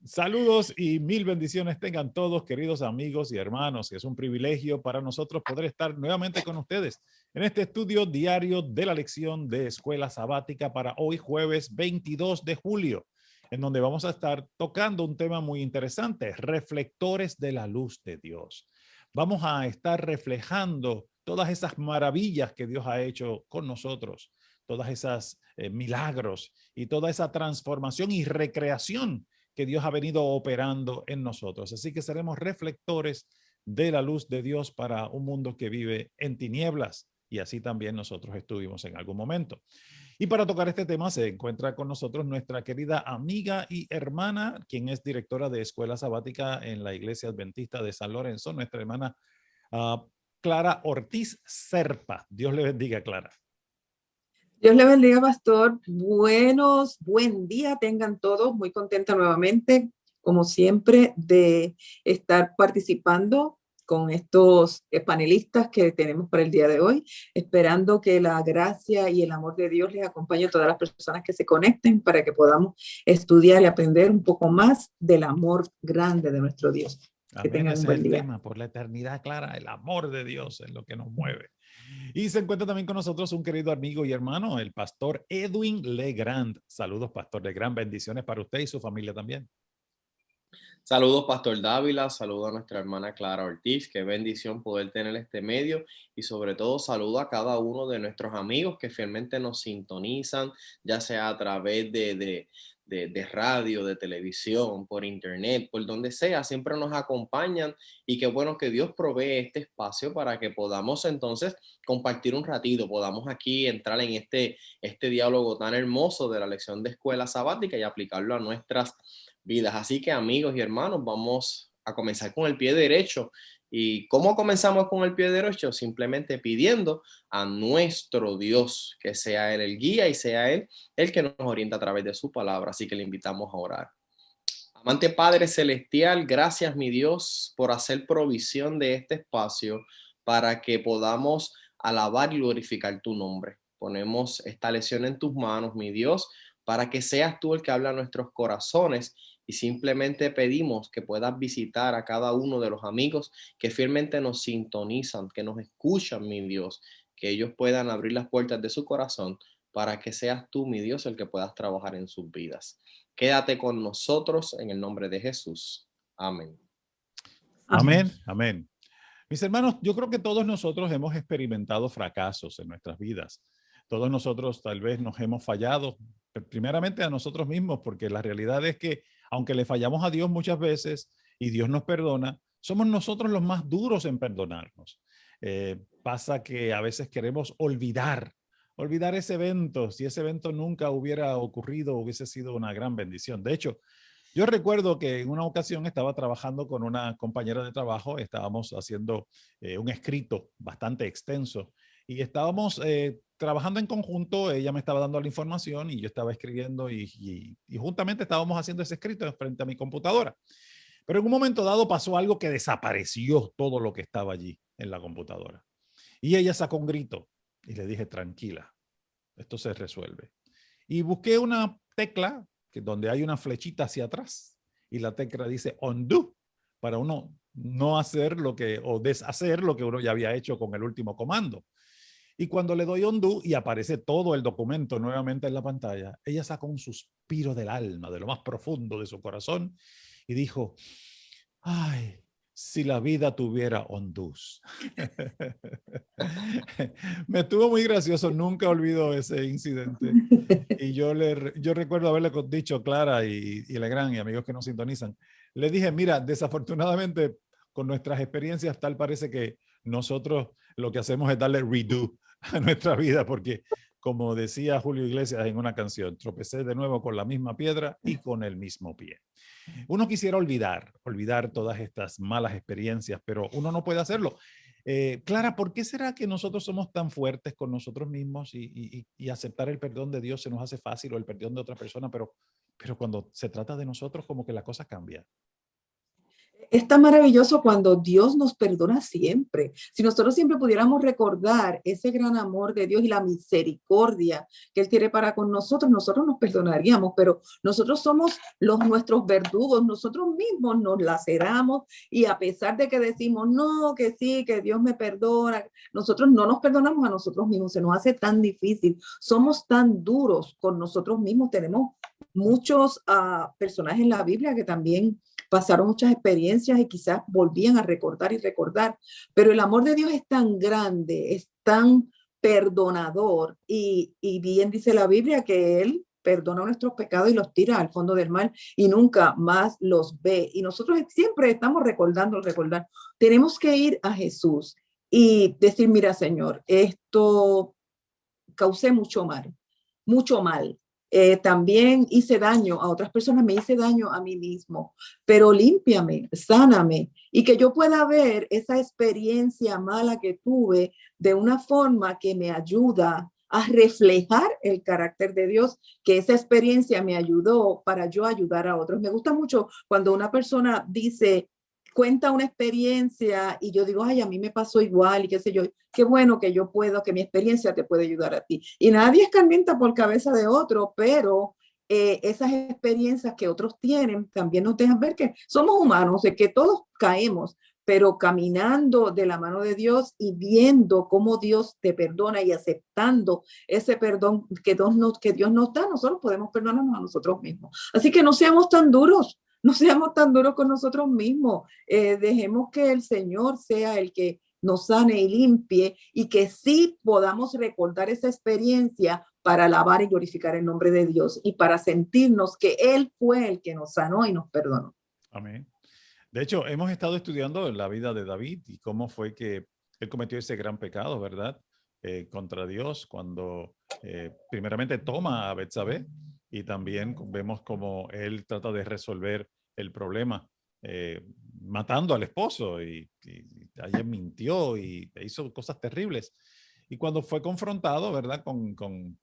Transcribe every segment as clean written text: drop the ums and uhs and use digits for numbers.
Saludos y mil bendiciones tengan todos, queridos amigos y hermanos. Es un privilegio para nosotros poder estar nuevamente con ustedes en este estudio diario de la lección de Escuela Sabática para hoy, jueves 22 de julio, en donde vamos a estar tocando un tema muy interesante, reflectores de la luz de Dios. Vamos a estar reflejando todas esas maravillas que Dios ha hecho con nosotros, todas esas milagros y toda esa transformación y recreación que Dios ha venido operando en nosotros. Así que seremos reflectores de la luz de Dios para un mundo que vive en tinieblas. Y así también nosotros estuvimos en algún momento. Y para tocar este tema se encuentra con nosotros nuestra querida amiga y hermana, quien es directora de Escuela Sabática en la Iglesia Adventista de San Lorenzo, nuestra hermana Clara Ortiz Serpa. Dios le bendiga, Clara. Dios le bendiga, pastor. Buen día tengan todos. Muy contenta nuevamente, como siempre, de estar participando con estos panelistas que tenemos para el día de hoy, esperando que la gracia y el amor de Dios les acompañe a todas las personas que se conecten para que podamos estudiar y aprender un poco más del amor grande de nuestro Dios. Que Amén, tengan un ese es buen el día. tema, por la eternidad, Clara, el amor de Dios es lo que nos mueve. Y se encuentra también con nosotros un querido amigo y hermano, el pastor Edwin Legrand. Saludos, pastor Legrand, bendiciones para usted y su familia también. Saludos, Pastor Dávila, saludo a nuestra hermana Clara Ortiz, qué bendición poder tener este medio y sobre todo saludo a cada uno de nuestros amigos que fielmente nos sintonizan, ya sea a través de radio, de televisión, por internet, por donde sea, siempre nos acompañan y qué bueno que Dios provee este espacio para que podamos entonces compartir un ratito, podamos aquí entrar en este diálogo tan hermoso de la lección de escuela sabática y aplicarlo a nuestras vidas. Así que amigos y hermanos, vamos a comenzar con el pie derecho. ¿Y cómo comenzamos con el pie derecho? Simplemente pidiendo a nuestro Dios que sea Él el guía y sea Él el que nos orienta a través de su palabra. Así que le invitamos a orar. Amante Padre Celestial, gracias mi Dios por hacer provisión de este espacio para que podamos alabar y glorificar tu nombre. Ponemos esta lección en tus manos, mi Dios, para que seas tú el que habla a nuestros corazones y simplemente pedimos que puedas visitar a cada uno de los amigos que fielmente nos sintonizan, que nos escuchan, mi Dios, que ellos puedan abrir las puertas de su corazón para que seas tú, mi Dios, el que puedas trabajar en sus vidas. Quédate con nosotros en el nombre de Jesús. Amén. Amén, amén. Mis hermanos, yo creo que todos nosotros hemos experimentado fracasos en nuestras vidas. Todos nosotros tal vez nos hemos fallado, primeramente a nosotros mismos, porque la realidad es que aunque le fallamos a Dios muchas veces y Dios nos perdona, somos nosotros los más duros en perdonarnos. Pasa que a veces queremos olvidar ese evento. Si ese evento nunca hubiera ocurrido, hubiese sido una gran bendición. De hecho, yo recuerdo que en una ocasión estaba trabajando con una compañera de trabajo, estábamos haciendo un escrito bastante extenso y estábamos trabajando en conjunto, ella me estaba dando la información y yo estaba escribiendo y juntamente estábamos haciendo ese escrito frente a mi computadora. Pero en un momento dado pasó algo que desapareció todo lo que estaba allí en la computadora. Y ella sacó un grito y le dije, tranquila, esto se resuelve. Y busqué una tecla donde hay una flechita hacia atrás y la tecla dice undo para uno no hacer lo que o deshacer lo que uno ya había hecho con el último comando. Y cuando le doy undo y aparece todo el documento nuevamente en la pantalla, ella sacó un suspiro del alma, de lo más profundo de su corazón y dijo, ay, si la vida tuviera ondús. Me estuvo muy gracioso, nunca olvido ese incidente. Y yo recuerdo haberle dicho Clara y Legrand y amigos que nos sintonizan, le dije, mira, desafortunadamente con nuestras experiencias tal parece que nosotros lo que hacemos es darle redo a nuestra vida, porque como decía Julio Iglesias en una canción, tropecé de nuevo con la misma piedra y con el mismo pie. Uno quisiera olvidar todas estas malas experiencias, pero uno no puede hacerlo. Clara, ¿por qué será que nosotros somos tan fuertes con nosotros mismos y aceptar el perdón de Dios se nos hace fácil o el perdón de otra persona, pero cuando se trata de nosotros como que la cosa cambia? Es tan maravilloso cuando Dios nos perdona siempre. Si nosotros siempre pudiéramos recordar ese gran amor de Dios y la misericordia que Él tiene para con nosotros, nosotros nos perdonaríamos, pero nosotros somos nuestros verdugos, nosotros mismos nos laceramos y a pesar de que decimos, no, que sí, que Dios me perdona, nosotros no nos perdonamos a nosotros mismos, se nos hace tan difícil, somos tan duros con nosotros mismos, tenemos muchos personajes en la Biblia que también pasaron muchas experiencias y quizás volvían a recordar y recordar, pero el amor de Dios es tan grande, es tan perdonador y bien dice la Biblia que Él perdona nuestros pecados y los tira al fondo del mar y nunca más los ve. Y nosotros siempre estamos recordando, recordar. Tenemos que ir a Jesús y decir, mira, Señor, esto causé mucho mal, mucho mal. También hice daño a otras personas, me hice daño a mí mismo, pero límpiame, sáname y que yo pueda ver esa experiencia mala que tuve de una forma que me ayuda a reflejar el carácter de Dios, que esa experiencia me ayudó para yo ayudar a otros. Me gusta mucho cuando una persona dice, cuenta una experiencia y yo digo, ay, a mí me pasó igual y qué sé yo, qué bueno que yo puedo, que mi experiencia te puede ayudar a ti. Y nadie escarmienta por cabeza de otro, pero esas experiencias que otros tienen también nos dejan ver que somos humanos, de que todos caemos, pero caminando de la mano de Dios y viendo cómo Dios te perdona y aceptando ese perdón que Dios nos da, nosotros podemos perdonarnos a nosotros mismos. Así que no seamos tan duros. No seamos tan duros con nosotros mismos. Dejemos que el Señor sea el que nos sane y limpie y que sí podamos recordar esa experiencia para alabar y glorificar el nombre de Dios y para sentirnos que Él fue el que nos sanó y nos perdonó. Amén. De hecho, hemos estado estudiando la vida de David y cómo fue que él cometió ese gran pecado, ¿verdad? Contra Dios cuando primeramente toma a Betsabé y también vemos cómo él trata de resolver el problema matando al esposo y ayer mintió y hizo cosas terribles. Y cuando fue confrontado, ¿verdad? Con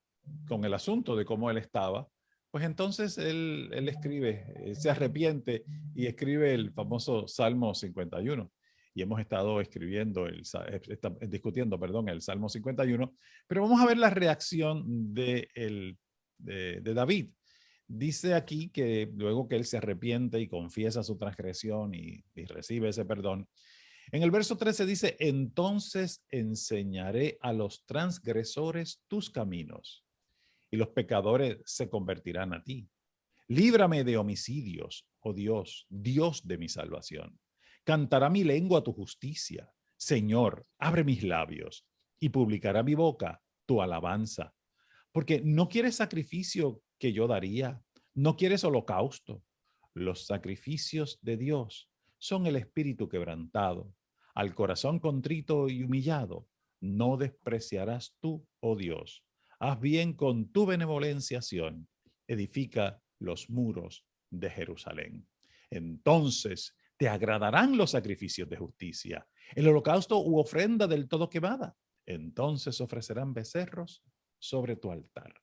el asunto de cómo él estaba, pues entonces él escribe, se arrepiente y escribe el famoso Salmo 51. Y hemos estado discutiendo, perdón, el Salmo 51, pero vamos a ver la reacción de David. Dice aquí que luego que él se arrepiente y confiesa su transgresión y recibe ese perdón, en el verso 13 dice, entonces enseñaré a los transgresores tus caminos y los pecadores se convertirán a ti. Líbrame de homicidios, oh Dios, Dios de mi salvación. Cantará mi lengua tu justicia. Señor, abre mis labios y publicará mi boca tu alabanza. Porque no quieres sacrificio que yo daría, no quieres holocausto. Los sacrificios de Dios son el espíritu quebrantado. Al corazón contrito y humillado, no despreciarás tú, oh Dios. Haz bien con tu benevolenciación, edifica los muros de Jerusalén. Entonces te agradarán los sacrificios de justicia, el holocausto u ofrenda del todo quemada. Entonces ofrecerán becerros sobre tu altar.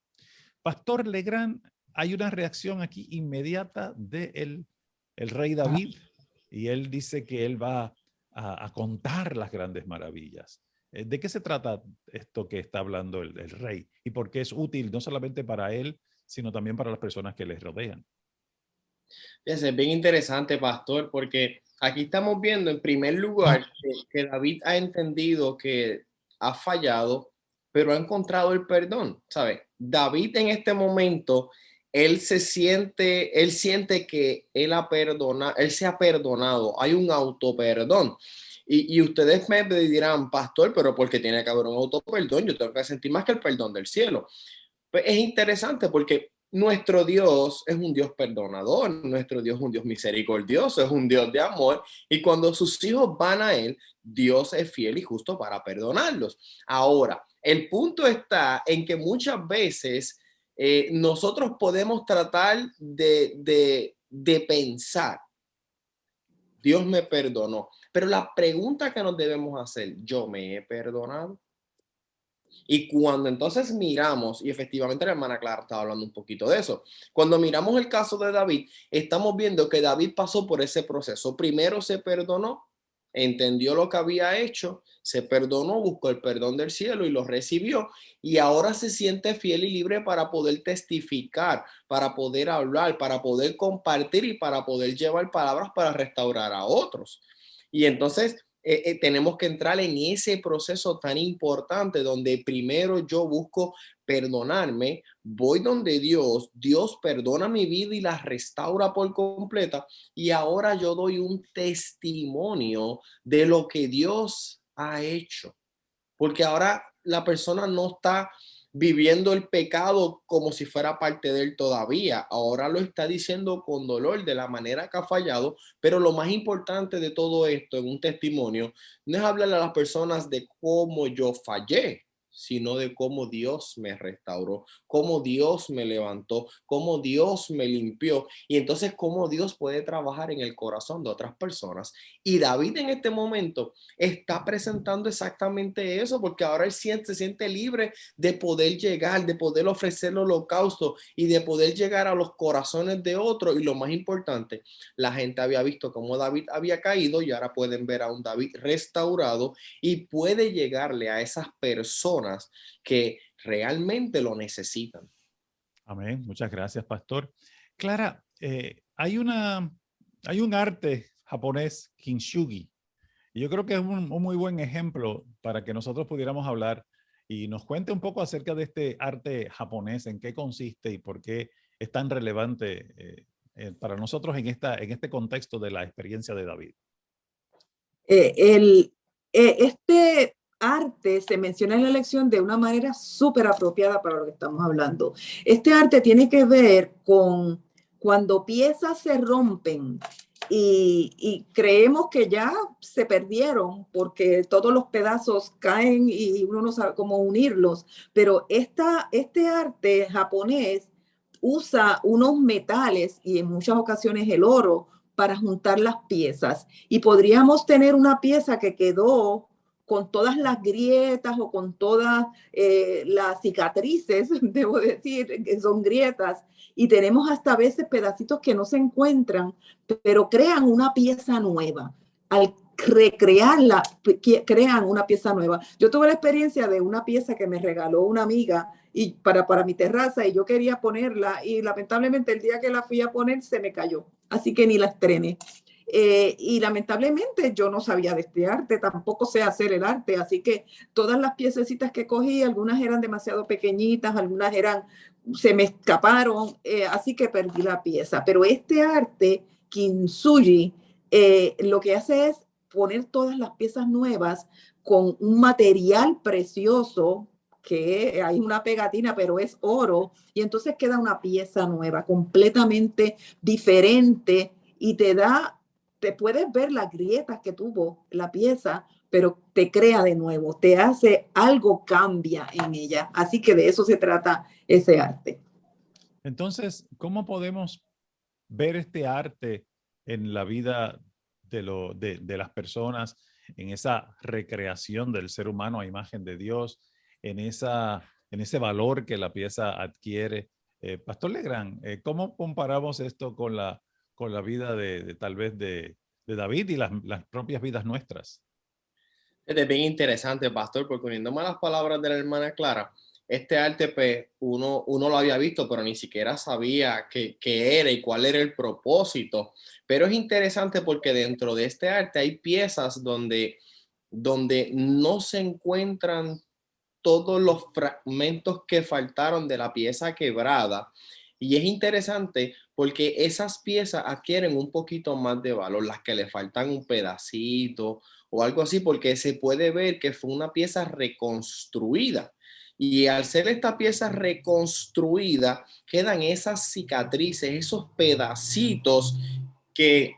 Pastor Legrand, hay una reacción aquí inmediata del el rey David y él dice que él va a contar las grandes maravillas. ¿De qué se trata esto que está hablando el rey? ¿Y por qué es útil no solamente para él, sino también para las personas que les rodean? Es bien interesante, pastor, porque aquí estamos viendo en primer lugar que David ha entendido que ha fallado, pero ha encontrado el perdón, ¿sabes? David en este momento, él siente que él se ha perdonado, hay un autoperdón. Y ustedes me dirán, pastor, pero porque tiene que haber un autoperdón, yo tengo que sentir más que el perdón del cielo. Pues es interesante porque nuestro Dios es un Dios perdonador, nuestro Dios es un Dios misericordioso, es un Dios de amor, y cuando sus hijos van a Él, Dios es fiel y justo para perdonarlos. Ahora, el punto está en que muchas veces nosotros podemos tratar de pensar, Dios me perdonó, pero la pregunta que nos debemos hacer, ¿yo me he perdonado? Y cuando entonces miramos, y efectivamente la hermana Clara estaba hablando un poquito de eso, cuando miramos el caso de David, estamos viendo que David pasó por ese proceso. Primero se perdonó, entendió lo que había hecho, se perdonó, buscó el perdón del cielo y lo recibió. Y ahora se siente fiel y libre para poder testificar, para poder hablar, para poder compartir y para poder llevar palabras para restaurar a otros. Y entonces tenemos que entrar en ese proceso tan importante donde primero yo busco perdonarme, voy donde Dios, Dios perdona mi vida y la restaura por completa, y ahora yo doy un testimonio de lo que Dios ha hecho, porque ahora la persona no está viviendo el pecado como si fuera parte de él todavía. Ahora lo está diciendo con dolor de la manera que ha fallado, pero lo más importante de todo esto en un testimonio no es hablarle a las personas de cómo yo fallé, sino de cómo Dios me restauró, cómo Dios me levantó, cómo Dios me limpió, y entonces cómo Dios puede trabajar en el corazón de otras personas. Y David en este momento está presentando exactamente eso, porque ahora él se siente libre de poder llegar, de poder ofrecer el holocausto y de poder llegar a los corazones de otros. Y lo más importante, la gente había visto cómo David había caído y ahora pueden ver a un David restaurado y puede llegarle a esas personas que realmente lo necesitan. Amén. Muchas gracias, pastor. Clara, hay un arte japonés, kintsugi, y yo creo que es un muy buen ejemplo para que nosotros pudiéramos hablar y nos cuente un poco acerca de este arte japonés, en qué consiste y por qué es tan relevante para nosotros en este contexto de la experiencia de David. Este arte se menciona en la lección de una manera súper apropiada para lo que estamos hablando. Este arte tiene que ver con cuando piezas se rompen y creemos que ya se perdieron porque todos los pedazos caen y uno no sabe cómo unirlos, pero este arte japonés usa unos metales y en muchas ocasiones el oro para juntar las piezas, y podríamos tener una pieza que quedó con todas las grietas o con todas las cicatrices, debo decir, que son grietas, y tenemos hasta a veces pedacitos que no se encuentran, pero crean una pieza nueva. Al recrearla, crean una pieza nueva. Yo tuve la experiencia de una pieza que me regaló una amiga y para mi terraza, y yo quería ponerla y lamentablemente el día que la fui a poner se me cayó, así que ni la estrené. Y lamentablemente yo no sabía de este arte, tampoco sé hacer el arte, así que todas las piececitas que cogí, algunas eran demasiado pequeñitas, algunas se me escaparon, así que perdí la pieza. Pero este arte, kintsugi, lo que hace es poner todas las piezas nuevas con un material precioso, que hay una pegatina, pero es oro, y entonces queda una pieza nueva, completamente diferente, y te puedes ver las grietas que tuvo la pieza, pero te crea de nuevo, te hace algo, cambia en ella. Así que de eso se trata ese arte. Entonces, ¿cómo podemos ver este arte en la vida de las personas, en esa recreación del ser humano a imagen de Dios, en ese valor que la pieza adquiere? Pastor Legrand, ¿cómo comparamos esto con la vida tal vez de David y las propias vidas nuestras? Es bien interesante, pastor, porque uniéndome a las palabras de la hermana Clara, este arte, pues, uno lo había visto, pero ni siquiera sabía qué era y cuál era el propósito. Pero es interesante porque dentro de este arte hay piezas donde no se encuentran todos los fragmentos que faltaron de la pieza quebrada. Y es interesante porque esas piezas adquieren un poquito más de valor, las que le faltan un pedacito o algo así, porque se puede ver que fue una pieza reconstruida. Y al ser esta pieza reconstruida, quedan esas cicatrices, esos pedacitos que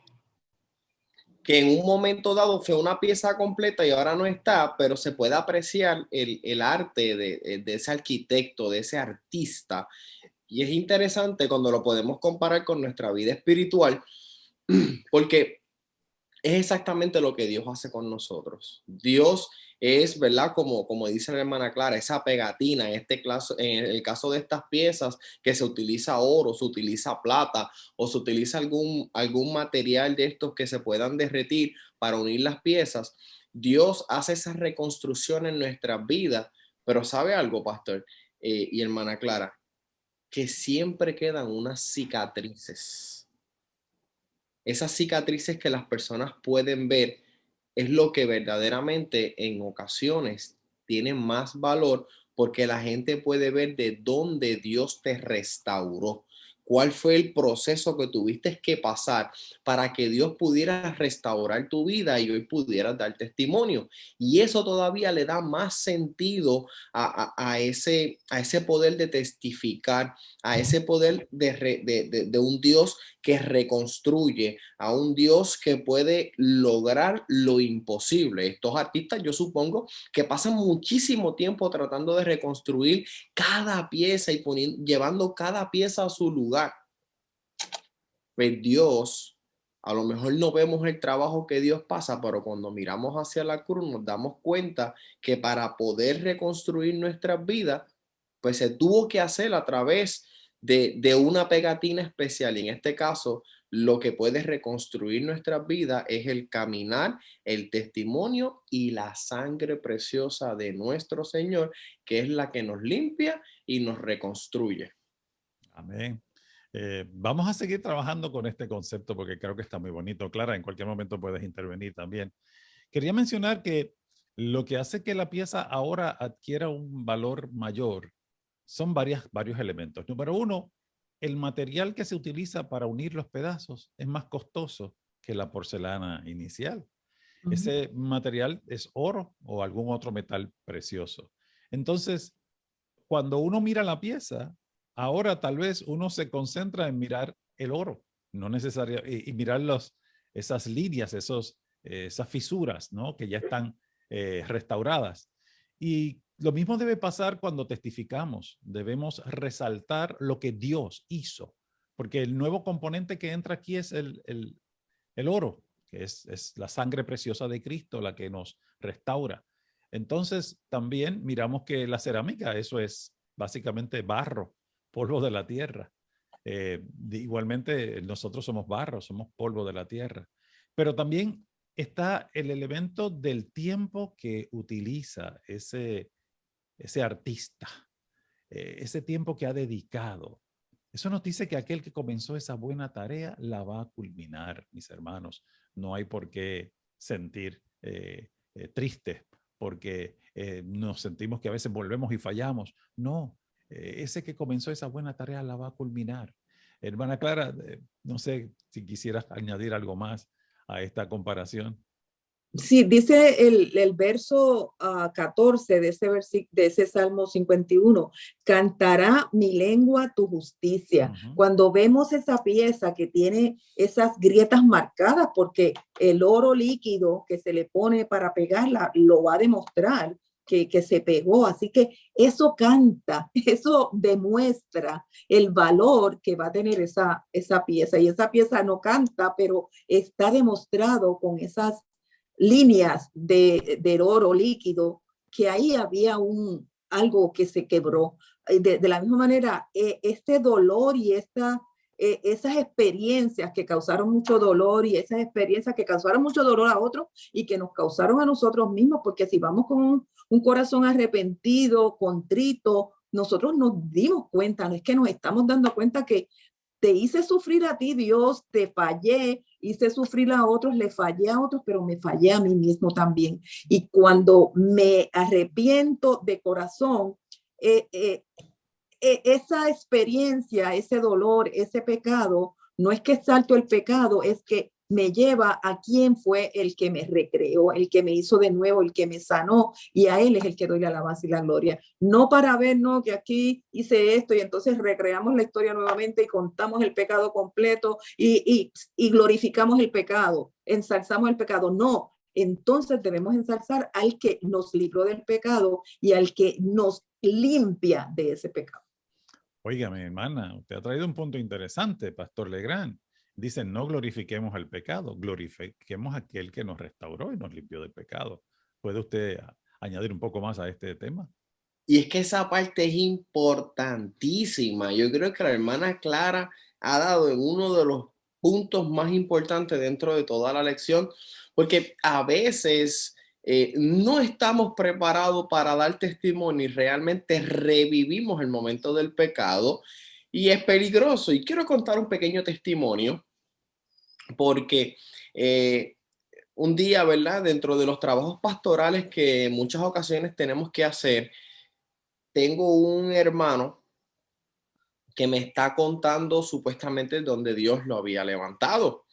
en un momento dado fue una pieza completa y ahora no está, pero se puede apreciar el arte de ese arquitecto, de ese artista. Y es interesante cuando lo podemos comparar con nuestra vida espiritual, porque es exactamente lo que Dios hace con nosotros. Dios es, ¿verdad? Como dice la hermana Clara, esa pegatina, en el caso de estas piezas, que se utiliza oro, se utiliza plata o se utiliza algún material de estos que se puedan derretir para unir las piezas. Dios hace esa reconstrucción en nuestras vidas, pero ¿sabe algo, pastor y hermana Clara? Que siempre quedan unas cicatrices. Esas cicatrices que las personas pueden ver es lo que verdaderamente en ocasiones tiene más valor, porque la gente puede ver de dónde Dios te restauró. ¿Cuál fue el proceso que tuviste que pasar para que Dios pudiera restaurar tu vida y hoy pudieras dar testimonio? Y eso todavía le da más sentido a ese poder de testificar, a ese poder de un Dios que reconstruye, a un Dios que puede lograr lo imposible. Estos artistas, yo supongo que pasan muchísimo tiempo tratando de reconstruir cada pieza y llevando cada pieza a su lugar. Pues Dios, a lo mejor no vemos el trabajo que Dios pasa, pero cuando miramos hacia la cruz nos damos cuenta que para poder reconstruir nuestras vidas, pues se tuvo que hacer a través de una pegatina especial. Y en este caso, lo que puede reconstruir nuestras vidas es el caminar, el testimonio y la sangre preciosa de nuestro Señor, que es la que nos limpia y nos reconstruye. Amén. Vamos a seguir trabajando con este concepto porque creo que está muy bonito. Clara, en cualquier momento puedes intervenir también. Quería mencionar que lo que hace que la pieza ahora adquiera un valor mayor son varios elementos. Número uno, el material que se utiliza para unir los pedazos es más costoso que la porcelana inicial. Ese material es oro o algún otro metal precioso. Entonces, cuando uno mira la pieza, ahora tal vez uno se concentra en mirar el oro, no necesariamente, y mirar esas líneas, esas fisuras, ¿no? Que ya están restauradas. Y lo mismo debe pasar cuando testificamos. Debemos resaltar lo que Dios hizo, porque el nuevo componente que entra aquí es el oro, que es la sangre preciosa de Cristo la que nos restaura. Entonces, también miramos que la cerámica, eso es básicamente barro, polvo de la tierra. Igualmente, nosotros somos barro, somos polvo de la tierra. Pero también está el elemento del tiempo que utiliza ese artista, ese tiempo que ha dedicado. Eso nos dice que aquel que comenzó esa buena tarea la va a culminar, mis hermanos. No hay por qué sentir tristes porque nos sentimos que a veces volvemos y fallamos. No, ese que comenzó esa buena tarea la va a culminar. Hermana Clara, no sé si quisieras añadir algo más a esta comparación. Sí, dice el verso 14 de ese Salmo 51, cantará mi lengua tu justicia. Cuando vemos esa pieza que tiene esas grietas marcadas, porque el oro líquido que se le pone para pegarla lo va a demostrar que se pegó. Así que eso canta, eso demuestra el valor que va a tener esa pieza. Y esa pieza no canta, pero está demostrado con esas líneas del oro líquido, que ahí había algo que se quebró. De la misma manera, este dolor y esas experiencias que causaron mucho dolor y esas experiencias que causaron mucho dolor a otros y que nos causaron a nosotros mismos, porque si vamos con un corazón arrepentido, contrito, nosotros nos dimos cuenta, no es que nos estamos dando cuenta que te hice sufrir a ti, Dios, te fallé, hice sufrir a otros, le fallé a otros, pero me fallé a mí mismo también. Y cuando me arrepiento de corazón, esa experiencia, ese dolor, ese pecado, no es que salto el pecado, es que me lleva a quien fue el que me recreó, el que me hizo de nuevo, el que me sanó, y a él es el que doy la alabanza y la gloria. No para ver, no, que aquí hice esto y entonces recreamos la historia nuevamente y contamos el pecado completo y glorificamos el pecado, ensalzamos el pecado. No, entonces debemos ensalzar al que nos libró del pecado y al que nos limpia de ese pecado. Oiga, mi hermana, usted ha traído un punto interesante, Pastor Legrand. dice, no glorifiquemos el pecado, glorifiquemos a aquel que nos restauró y nos limpió del pecado. ¿Puede usted añadir un poco más a este tema? Y es que esa parte es importantísima. Yo creo que la hermana Clara ha dado en uno de los puntos más importantes dentro de toda la lección, porque a veces no estamos preparados para dar testimonio y realmente revivimos el momento del pecado y es peligroso. Y quiero contar un pequeño testimonio porque un día, ¿verdad? Dentro de los trabajos pastorales que en muchas ocasiones tenemos que hacer, tengo un hermano que me está contando supuestamente donde Dios lo había levantado.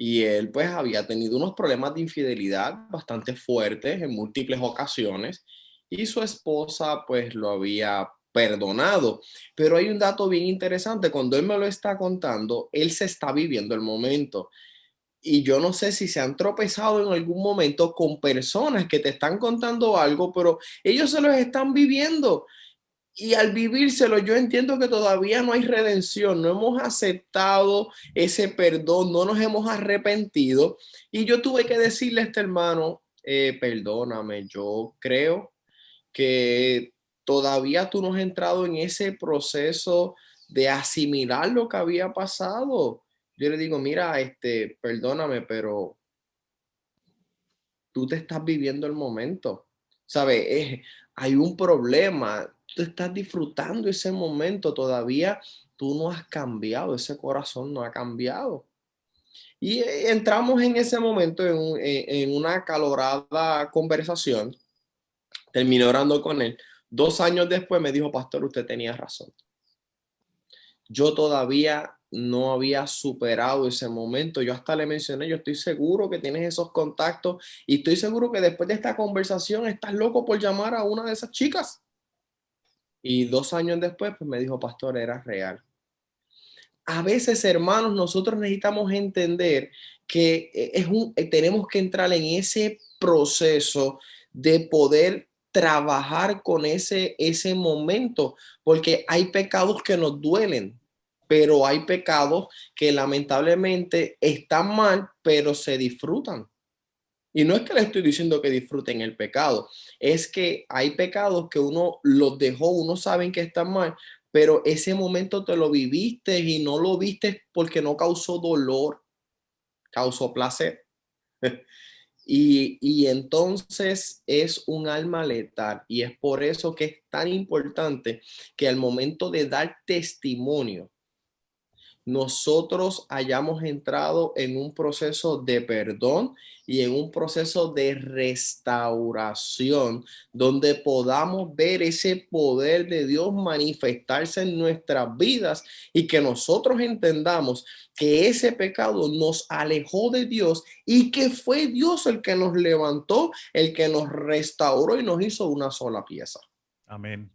Y él pues había tenido unos problemas de infidelidad bastante fuertes en múltiples ocasiones y su esposa pues lo había perdonado. Pero hay un dato bien interesante, cuando él me lo está contando, él se está viviendo el momento. Y yo no sé si se han tropezado en algún momento con personas que te están contando algo, pero ellos se los están viviendo. Y al vivírselo, yo entiendo que todavía no hay redención, no hemos aceptado ese perdón, no nos hemos arrepentido. Y yo tuve que decirle a este hermano, perdóname, yo creo que todavía tú no has entrado en ese proceso de asimilar lo que había pasado. Yo le digo, mira, perdóname, pero tú te estás viviendo el momento, ¿sabes? Hay un problema, tú estás disfrutando ese momento, todavía tú no has cambiado, ese corazón no ha cambiado. Y entramos en ese momento en una acalorada conversación, terminé orando con él. 2 años después me dijo, pastor, usted tenía razón. Yo todavía no había superado ese momento. Yo hasta le mencioné, yo estoy seguro que tienes esos contactos y estoy seguro que después de esta conversación estás loco por llamar a una de esas chicas. Y 2 años después, pues me dijo, pastor, era real. A veces, hermanos, nosotros necesitamos entender que tenemos que entrar en ese proceso de poder trabajar con ese momento, porque hay pecados que nos duelen, pero hay pecados que lamentablemente están mal, pero se disfrutan. Y no es que le estoy diciendo que disfruten el pecado, es que hay pecados que uno los dejó, uno sabe que están mal, pero ese momento te lo viviste y no lo viste porque no causó dolor, causó placer. Y entonces es un alma letal y es por eso que es tan importante que al momento de dar testimonio, nosotros hayamos entrado en un proceso de perdón y en un proceso de restauración, donde podamos ver ese poder de Dios manifestarse en nuestras vidas y que nosotros entendamos que ese pecado nos alejó de Dios y que fue Dios el que nos levantó, el que nos restauró y nos hizo una sola pieza. Amén.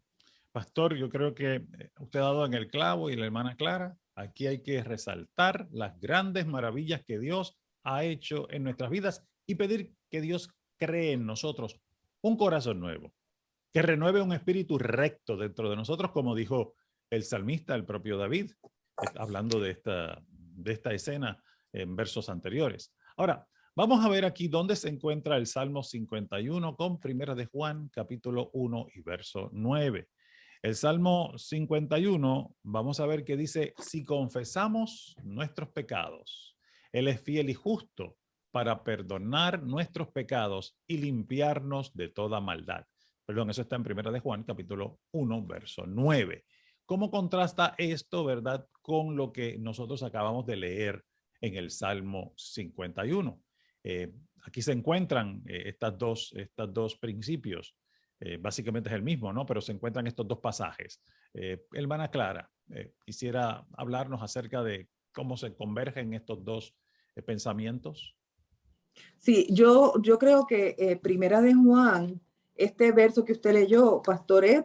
Pastor, yo creo que usted ha dado en el clavo y la hermana Clara. Aquí hay que resaltar las grandes maravillas que Dios ha hecho en nuestras vidas y pedir que Dios cree en nosotros un corazón nuevo, que renueve un espíritu recto dentro de nosotros, como dijo el salmista, el propio David, hablando de esta escena en versos anteriores. Ahora, vamos a ver aquí dónde se encuentra el Salmo 51 con Primera de Juan, capítulo 1 y verso 9. El Salmo 51, vamos a ver que dice, si confesamos nuestros pecados, Él es fiel y justo para perdonar nuestros pecados y limpiarnos de toda maldad. Perdón, eso está en Primera de Juan, capítulo 1, verso 9. ¿Cómo contrasta esto, verdad, con lo que nosotros acabamos de leer en el Salmo 51? Aquí se encuentran estos dos principios. Básicamente es el mismo, ¿no? Pero se encuentran estos dos pasajes. Hermana Clara, quisiera hablarnos acerca de cómo se convergen estos dos pensamientos. Sí, yo creo que Primera de Juan, este verso que usted leyó, Pastor, es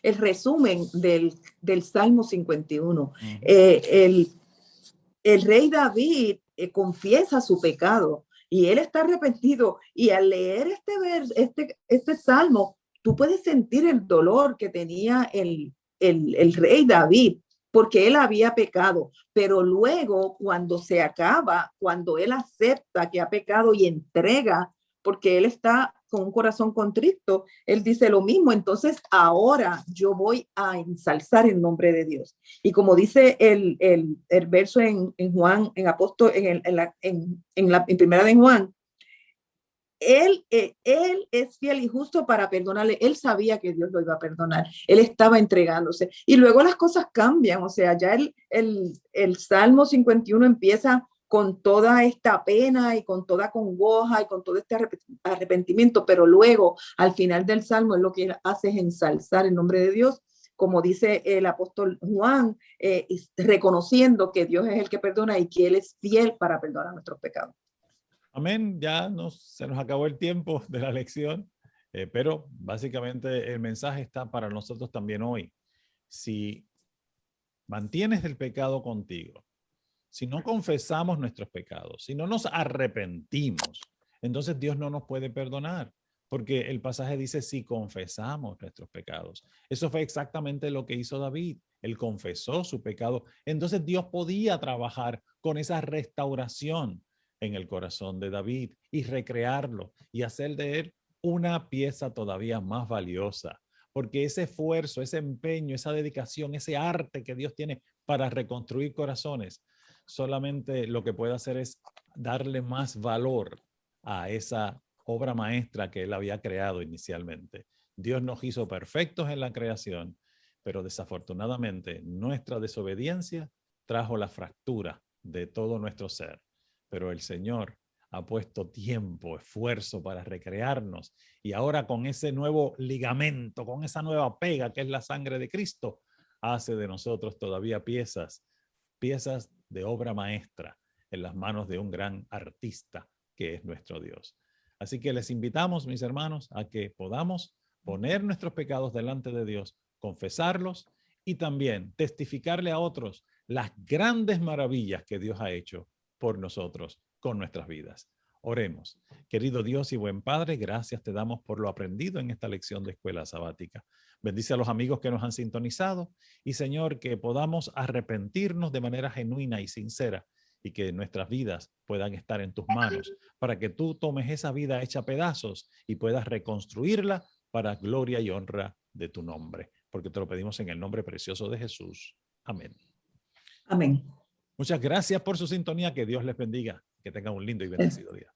el resumen del Salmo 51. El rey David confiesa su pecado y él está arrepentido. Y al leer este salmo, tú puedes sentir el dolor que tenía el rey David, porque él había pecado, pero luego cuando se acaba, cuando él acepta que ha pecado y entrega, porque él está con un corazón contrito, él dice lo mismo, entonces ahora yo voy a ensalzar el nombre de Dios. Y como dice el verso en Juan, en apóstol, en primera de Juan, él es fiel y justo para perdonarle. Él sabía que Dios lo iba a perdonar. Él estaba entregándose. Y luego las cosas cambian. O sea, ya el Salmo 51 empieza con toda esta pena y con toda congoja y con todo este arrepentimiento. Pero luego, al final del Salmo, lo que él hace es ensalzar el nombre de Dios. Como dice el apóstol Juan, reconociendo que Dios es el que perdona y que Él es fiel para perdonar nuestros pecados. Amén, ya se nos acabó el tiempo de la lección, pero básicamente el mensaje está para nosotros también hoy. Si mantienes el pecado contigo, si no confesamos nuestros pecados, si no nos arrepentimos, entonces Dios no nos puede perdonar, porque el pasaje dice si confesamos nuestros pecados. Eso fue exactamente lo que hizo David. Él confesó su pecado. Entonces Dios podía trabajar con esa restauración en el corazón de David y recrearlo y hacer de él una pieza todavía más valiosa, porque ese esfuerzo, ese empeño, esa dedicación, ese arte que Dios tiene para reconstruir corazones, solamente lo que puede hacer es darle más valor a esa obra maestra que él había creado inicialmente. Dios nos hizo perfectos en la creación, pero desafortunadamente nuestra desobediencia trajo la fractura de todo nuestro ser. Pero el Señor ha puesto tiempo, esfuerzo para recrearnos, y ahora con ese nuevo ligamento, con esa nueva pega que es la sangre de Cristo, hace de nosotros todavía piezas de obra maestra en las manos de un gran artista que es nuestro Dios. Así que les invitamos, mis hermanos, a que podamos poner nuestros pecados delante de Dios, confesarlos y también testificarle a otros las grandes maravillas que Dios ha hecho por nosotros con nuestras vidas. Oremos. Querido Dios y buen Padre, gracias te damos por lo aprendido en esta lección de escuela sabática. Bendice a los amigos que nos han sintonizado y, Señor, que podamos arrepentirnos de manera genuina y sincera y que nuestras vidas puedan estar en tus manos para que tú tomes esa vida hecha pedazos y puedas reconstruirla para gloria y honra de tu nombre, porque te lo pedimos en el nombre precioso de Jesús. Amén. Amén. Muchas gracias por su sintonía. Que Dios les bendiga. Que tengan un lindo y bendecido día.